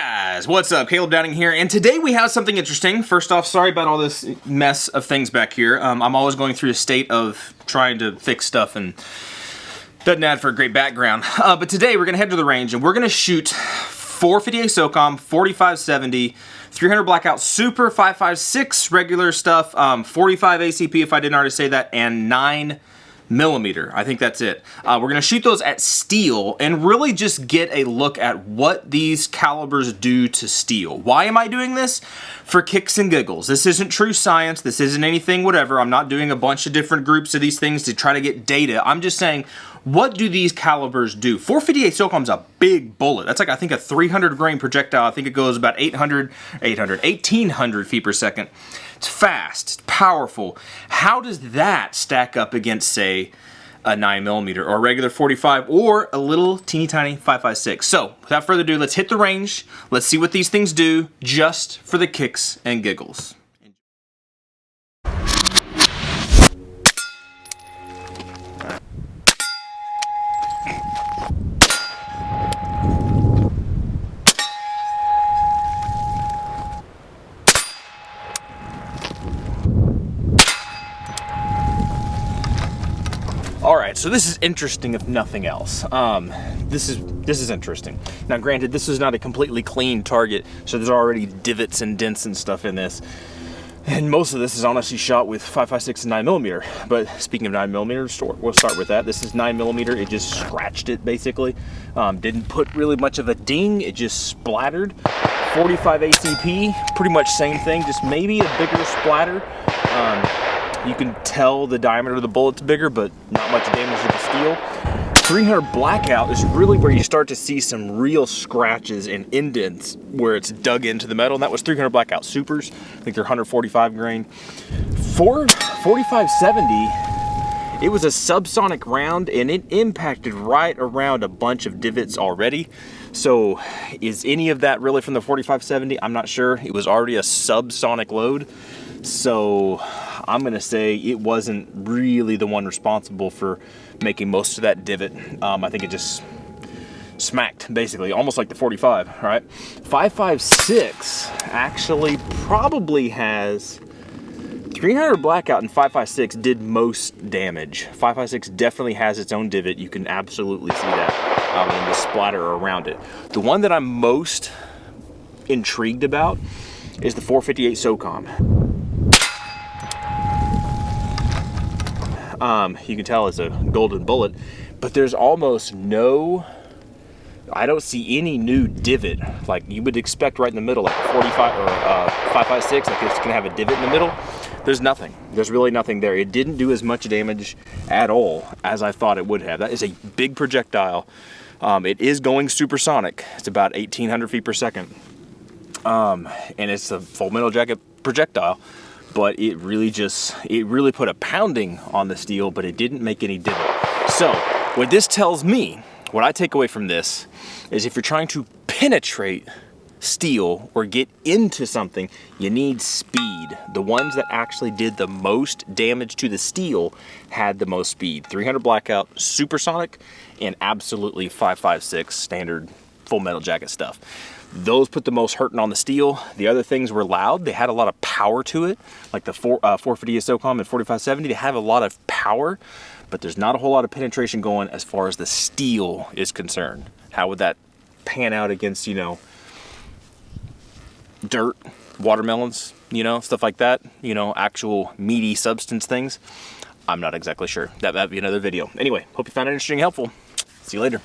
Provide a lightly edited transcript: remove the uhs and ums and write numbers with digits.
Guys, what's up? Caleb Downing here, and today we have something interesting. First off, sorry about all this mess of things back here. I'm always going through a state of trying to fix stuff and doesn't add for a great background. But today we're going to head to the range and we're going to shoot 458 SOCOM, 4570, 300 blackout super, 5.56 regular stuff, 45 ACP if I didn't already say that, and 9mm. I think that's it. We're going to shoot those at steel and really just get a look at what these calibers do to steel. Why am I doing this? For kicks and giggles. This isn't true science. This isn't anything whatever. I'm not doing a bunch of different groups of these things to try to get data. I'm just saying, what do these calibers do? 458 SOCOM's a big bullet. That's like, I think, a 300 grain projectile. I think it goes about 1800 feet per second. It's fast, it's powerful. How does that stack up against, say, a 9mm or a regular 45 or a little teeny tiny 5.56? So, without further ado, let's hit the range. Let's see what these things do just for the kicks and giggles. Alright, so this is interesting if nothing else. This is interesting. Now granted, this is not a completely clean target, so there's already divots and dents and stuff in this. And most of this is honestly shot with 5.56 and 9mm. But speaking of 9mm, we'll start with that. This is 9mm, it just scratched it basically. Didn't put really much of a ding, it just splattered. 45 ACP, pretty much same thing, just maybe a bigger splatter. You can tell the diameter of the bullet's bigger, but not much damage to the steel. 300 blackout is really where you start to see some real scratches and indents where it's dug into the metal, and that was 300 blackout supers. I think they're 145 grain. 4570, it was a subsonic round, and it impacted right around a bunch of divots already. So is any of that really from the 4570? I'm not sure. It was already a subsonic load. So I'm gonna say it wasn't really the one responsible for making most of that divot. I think it just smacked, basically, almost like the 45, right? 5.56 actually probably has 300 blackout, and 5.56 did most damage. 5.56 definitely has its own divot. You can absolutely see that in the splatter around it. The one that I'm most intrigued about is the 458 SOCOM. You can tell it's a golden bullet, but there's almost no, I don't see any new divot like you would expect right in the middle, like 45 or 5.56, like it's gonna have a divot in the middle. There's nothing. There's really nothing there. It didn't do as much damage at all as I thought it would have. That is a big projectile. It is going supersonic. It's about 1800 feet per second. And it's a full metal jacket projectile. But it really put a pounding on the steel, but it didn't make any divot. So what this tells me, what I take away from this, is if you're trying to penetrate steel or get into something, you need speed. The ones that actually did the most damage to the steel had the most speed. 300 blackout, supersonic, and absolutely 5.56 standard full metal jacket stuff. Those put the most hurting on the steel. The other things were loud. They had a lot of power to it, like the 458 SOCOM and 4570. They have a lot of power, but there's not a whole lot of penetration going as far as the steel is concerned. How would that pan out against, you know, dirt, watermelons, you know, stuff like that, you know, actual meaty substance things? I'm not exactly sure. That'd be another video. Anyway, hope you found it interesting and helpful. See you later.